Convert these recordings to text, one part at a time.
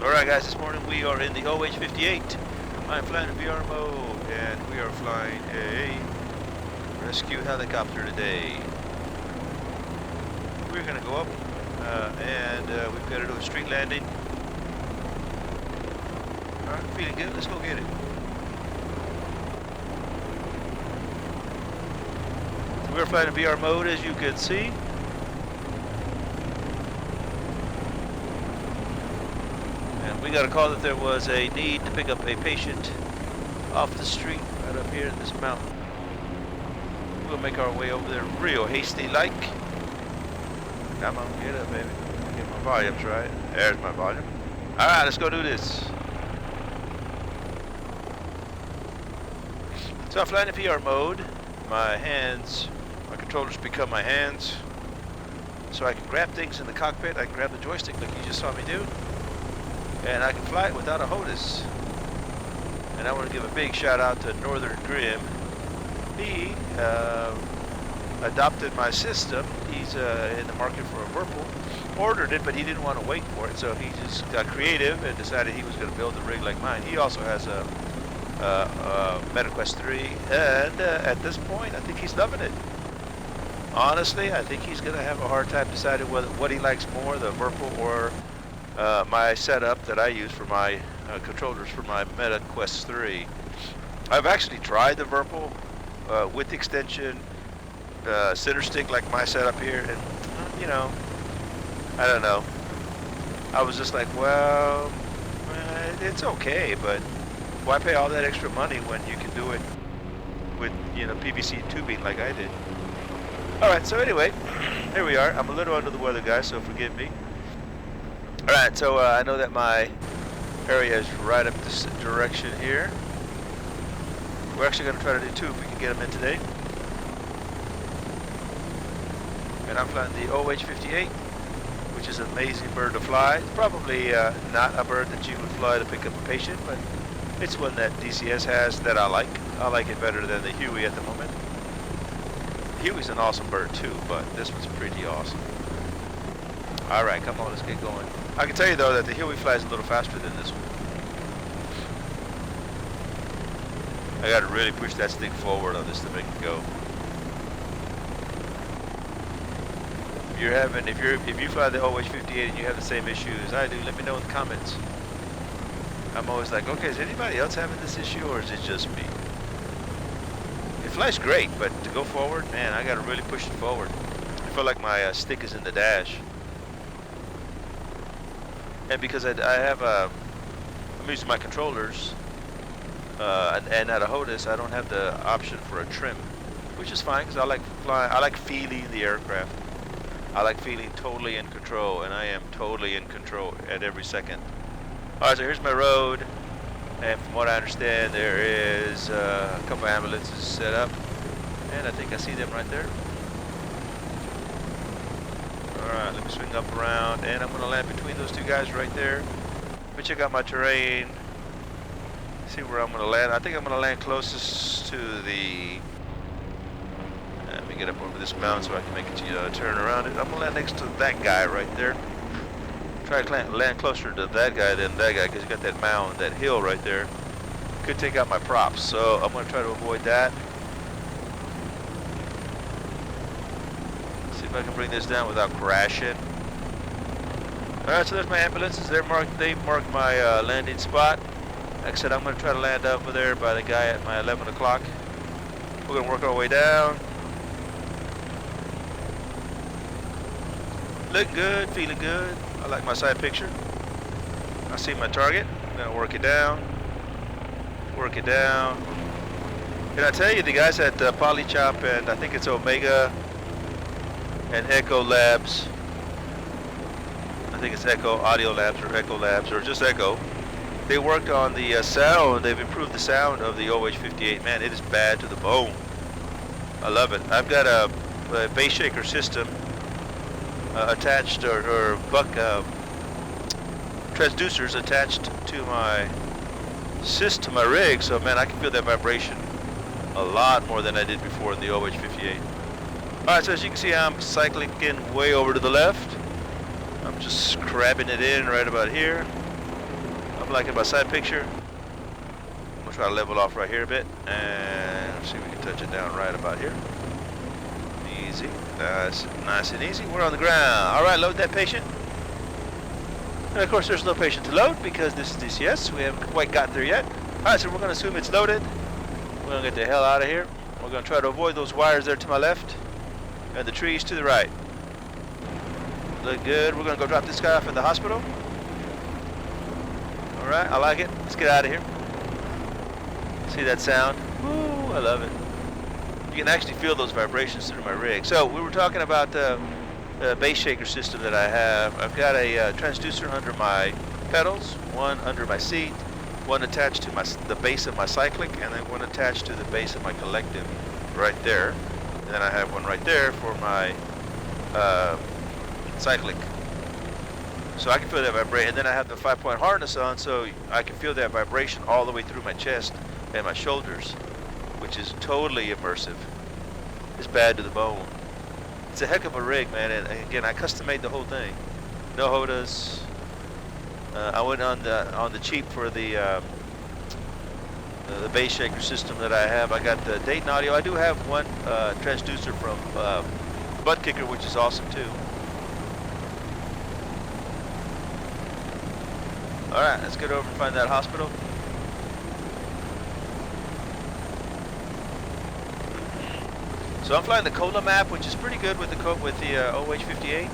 Alright guys, this morning we are in the OH-58. I'm flying in VR mode, and we are flying a rescue helicopter today. We're going to go up, and we've got to do a street landing. Alright, feeling good, let's go get it. So we're flying in VR mode, as you can see. We got a call that there was a need to pick up a patient off the street right up here in this mountain. We'll make our way over there real hasty-like. Come on, get up, baby. Get my volumes right. There's my volume. All right, let's go do this. So I'm flying in VR mode. My hands, my controllers become my hands. So I can grab things in the cockpit. I can grab the joystick like you just saw me do. And I can fly it without a HOTUS. And I want to give a big shout out to Northern Grim. He adopted my system. He's in the market for a Whirlpool. Ordered it, but he didn't want to wait for it, so he just got creative and decided he was going to build a rig like mine. He also has a MetaQuest 3, and at this point, I think he's loving it. Honestly, I think he's going to have a hard time deciding what he likes more, the Whirlpool or my setup that I use for my controllers for my MetaQuest 3. I've actually tried the Whirlpool with extension, center stick like my setup here, and you know, I don't know. I was just like, well, it's okay, but why pay all that extra money when you can do it with, you know, PVC tubing like I did? All right, so anyway, here we are. I'm a little under the weather, guys, so forgive me. Alright, so I know that my area is right up this direction here. We're actually going to try to do two if we can get them in today. And I'm flying the OH-58, which is an amazing bird to fly. It's probably not a bird that you would fly to pick up a patient, but it's one that DCS has that I like. I like it better than the Huey at the moment. Huey's an awesome bird too, but this one's pretty awesome. Alright, come on, let's get going. I can tell you though that the Huey flies a little faster than this one. I gotta really push that stick forward on this to make it go. If you fly the OH-58 and you have the same issue as I do, let me know in the comments. I'm always like, okay, is anybody else having this issue or is it just me? It flies great, but to go forward, man, I gotta really push it forward. I feel like my stick is in the dash. And because I have I'm using my controllers and not a HOTUS, I don't have the option for a trim, which is fine because I like flying. I like feeling the aircraft. I like feeling totally in control, and I am totally in control at every second. All right, so here's my road, and from what I understand, there is a couple ambulances set up, and I think I see them right there. Alright, let me swing up around, and I'm going to land between those two guys right there. Let me check out my terrain, see where I'm going to land. I think I'm going to land closest to the... Let me get up over this mountain so I can make it turn around. I'm going to land next to that guy right there. Try to land closer to that guy than that guy because you got that mound, that hill right there. Could take out my props, so I'm going to try to avoid that. If I can bring this down without crashing. Alright, so there's my ambulances. They marked my landing spot. Like I said, I'm going to try to land over there by the guy at my 11 o'clock. We're going to work our way down. Look good, feeling good. I like my side picture. I see my target. I'm going to work it down. Work it down. Can I tell you, the guys at Polychop and I think it's Omega and Echo Labs, I think it's Echo Audio Labs or Echo Labs or just Echo, they worked on the sound. They've improved the sound of the OH-58. Man, it is bad to the bone. I love it. I've got a bass shaker system attached or buck transducers attached to my rig, so man, I can feel that vibration a lot more than I did before in the OH-58. Alright, so as you can see, I'm cycling way over to the left. I'm just crabbing it in right about here. I'm liking my side picture. I'm gonna try to level off right here a bit, and let's see if we can touch it down right about here. Easy, nice and easy. We're on the ground. All right, load that patient. And of course, there's no patient to load because this is DCS. We haven't quite got there yet. All right, so we're gonna assume it's loaded. We're gonna get the hell out of here. We're gonna try to avoid those wires there to my left and the trees to the right. Look good. We're gonna go drop this guy off at the hospital. All right, I like it. Let's get out of here. See that sound? Woo, I love it. You can actually feel those vibrations through my rig. So we were talking about the base shaker system that I have. I've got a transducer under my pedals, one under my seat, one attached to the base of my cyclic, and then one attached to the base of my collective right there. And then I have one right there for my cyclic. So I can feel that vibration. And then I have the 5-point harness on, so I can feel that vibration all the way through my chest and my shoulders, which is totally immersive. It's bad to the bone. It's a heck of a rig, man. And again, I custom made the whole thing. No HOTAs. I went on the cheap for the base shaker system that I have. I got the Dayton audio. I do have one transducer from Butt Kicker, which is awesome too. All right, let's get over and find that hospital. So I'm flying the Cola map, which is pretty good with the OH58.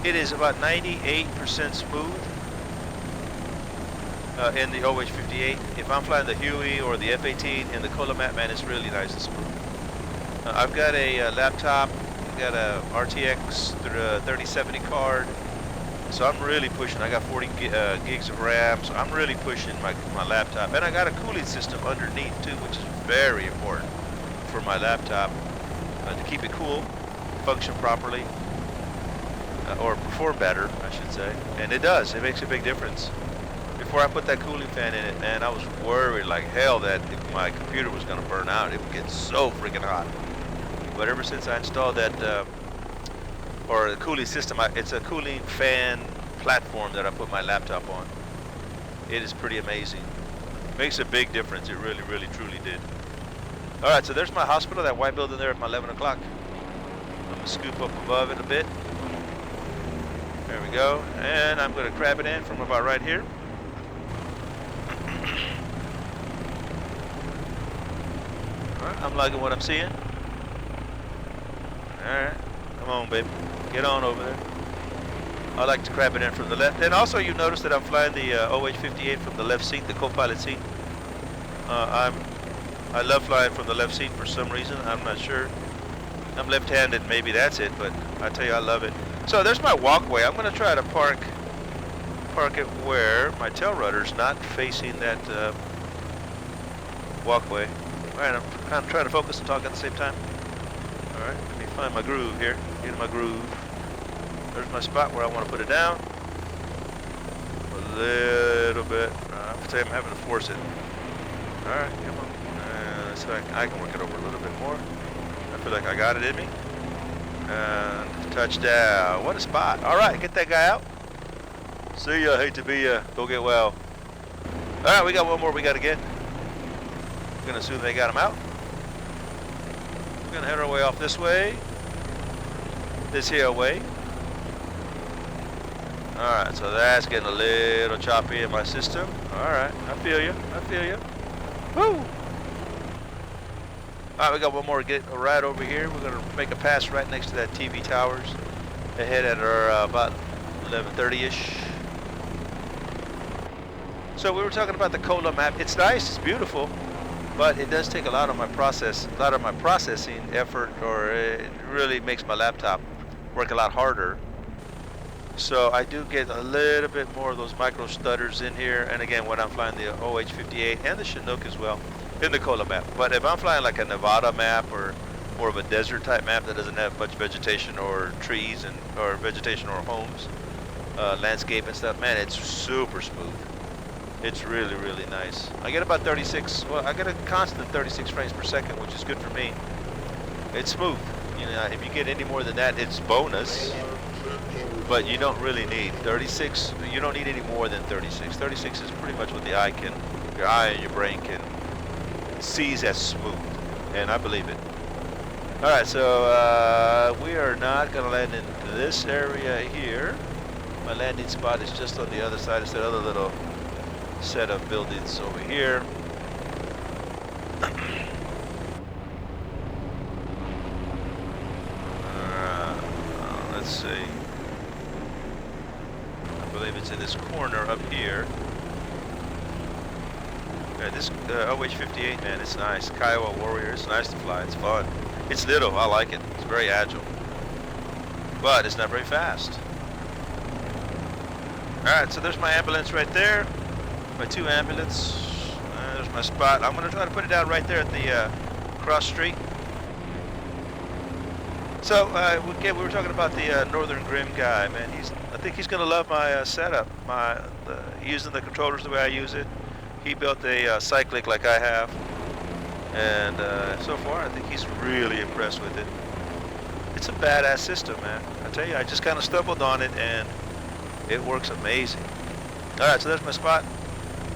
It is about 98% smooth in the OH58. If I'm flying the Huey or the F18 in the Cola map, man, it's really nice and smooth. I've got a laptop. I've got a RTX 3070 card. So I'm really pushing. I got 40 gigs of RAM, so I'm really pushing my laptop. And I got a cooling system underneath too, which is very important for my laptop to keep it cool, function properly, or perform better, I should say. And it does. It makes a big difference. Before I put that cooling fan in it, man, I was worried like hell that if my computer was going to burn out. It would get so freaking hot. But ever since I installed that or the cooling system, it's a cooling fan platform that I put my laptop on. It is pretty amazing. Makes a big difference. It really, really, truly did. All right, so there's my hospital, that white building there at my 11 o'clock. I'm gonna scoop up above it a bit. There we go. And I'm gonna crab it in from about right here. All right, I'm liking what I'm seeing. All right, come on, baby. Get on over there. I like to crab it in from the left. And also you notice that I'm flying the OH58 from the left seat, the co-pilot seat. I love flying from the left seat for some reason. I'm not sure. I'm left-handed, maybe that's it, but I tell you, I love it. So there's my walkway. I'm gonna try to park it where my tail rudder's not facing that walkway. All right, I'm kind of trying to focus and talk at the same time. All right, let me find my groove here. Get in my groove. There's my spot where I want to put it down. A little bit. I'm having to force it. All right, come on. So I can work it over a little bit more. I feel like I got it in me. And touchdown. What a spot. All right, get that guy out. See ya. Hate to be ya. Go get well. All right, we got one more we got to get. We're going to assume they got him out. We're going to head our way off this way. This here way. All right, so that's getting a little choppy in my system. All right, I feel you. I feel you. Woo! All right, we got one more get right over here. We're going to make a pass right next to that TV towers. Ahead at our about 11:30-ish. So we were talking about the Cola map. It's nice, it's beautiful, but it does take a lot of my processing effort, or it really makes my laptop work a lot harder. So I do get a little bit more of those micro stutters in here. And again, when I'm flying the OH58 and the Chinook as well in the Cola map. But if I'm flying like a Nevada map or more of a desert type map that doesn't have much vegetation or trees or vegetation or homes, landscape and stuff, man, it's super smooth. It's really, really nice. I get about 36, well, I get a constant 36 frames per second, which is good for me. It's smooth. You know, if you get any more than that, it's bonus. but you don't really need 36. You don't need any more than 36. 36 is pretty much what your eye and your brain can sees as smooth, and I believe it. All right, so we are not gonna land in this area here. My landing spot is just on the other side. It's that other little set of buildings over here. Let's see. I believe it's in this corner up here. Okay, this OH-58, man, it's nice. Kiowa Warrior, it's nice to fly. It's fun. It's little. I like it. It's very agile, but it's not very fast. All right, so there's my ambulance right there. My 2 ambulance. There's my spot. I'm gonna try to put it down right there at the cross street. So again, we were talking about the Northern Grim guy, man. I think he's gonna love my setup. Using the controllers the way I use it. He built a cyclic like I have, and so far I think he's really impressed with it. It's a badass system, man. I tell you, I just kind of stumbled on it, and it works amazing. All right, so there's my spot.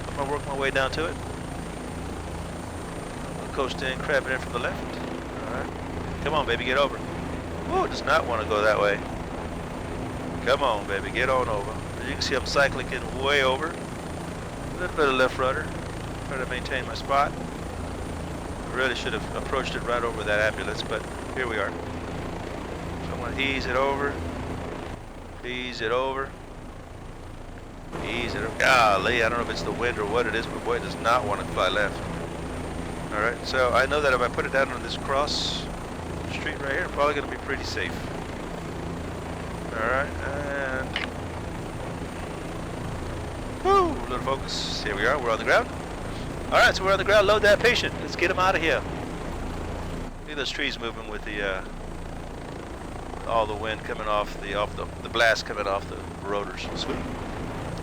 I'm gonna work my way down to it. I'm gonna coast in, crab it in from the left. All right, come on, baby, get over. Whoa, does not want to go that way. Come on, baby, get on over. As you can see, I'm cycling way over. A little bit of left rudder. Try to maintain my spot. I really should have approached it right over that ambulance, but here we are. So I'm going to ease it over. Ease it over. Ease it over. Golly, I don't know if it's the wind or what it is, but boy, it does not want to fly left. Alright, so I know that if I put it down on this cross street right here, I'm probably going to be pretty safe. Alright, and woo, little focus. Here we are, we're on the ground. Alright, so we're on the ground, load that patient. Let's get him out of here. Look at those trees moving with the all the wind coming off the blast coming off the rotors. Sweet.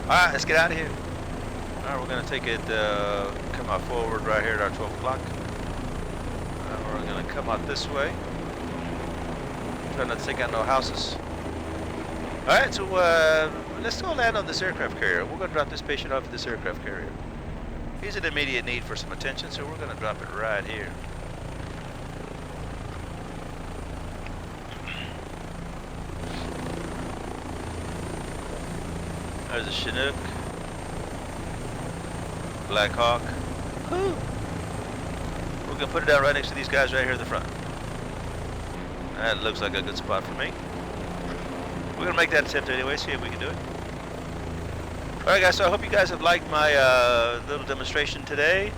Alright, let's get out of here. Alright, we're gonna take it come out forward right here at our 12 o'clock. We're gonna come out this way. Try not to take out no houses. Alright, so let's go land on this aircraft carrier. We're going to drop this patient off at this aircraft carrier. He's in immediate need for some attention, so we're going to drop it right here. There's a Chinook. Black Hawk. Woo. We're going to put it down right next to these guys right here in the front. That looks like a good spot for me. We're going to make that attempt anyway, see if we can do it. Alright guys, so I hope you guys have liked my little demonstration today.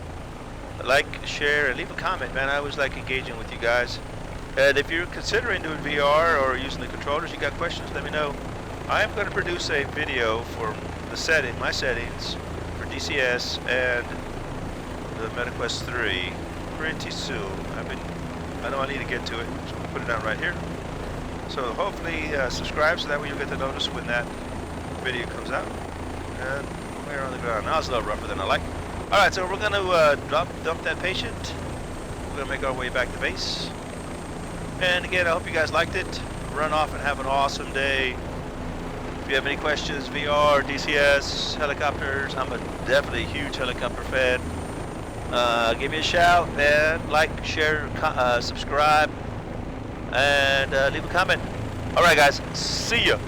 Like, share, and leave a comment, man. I always like engaging with you guys. And if you're considering doing VR or using the controllers, you got questions, let me know. I am going to produce a video for my settings for DCS and the MetaQuest 3 pretty soon. I know I need to get to it, so I'm going to put it down right here. So hopefully subscribe so that way you'll get the notice when that video comes out. And we're on the ground. Now it's a little rougher than I like. Alright, so we're going to dump that patient. We're going to make our way back to base. And again, I hope you guys liked it. Run off and have an awesome day. If you have any questions, VR, DCS, helicopters, I'm definitely a huge helicopter fan. Give me a shout, man. Like, share, subscribe, and leave a comment. Alright guys, see ya.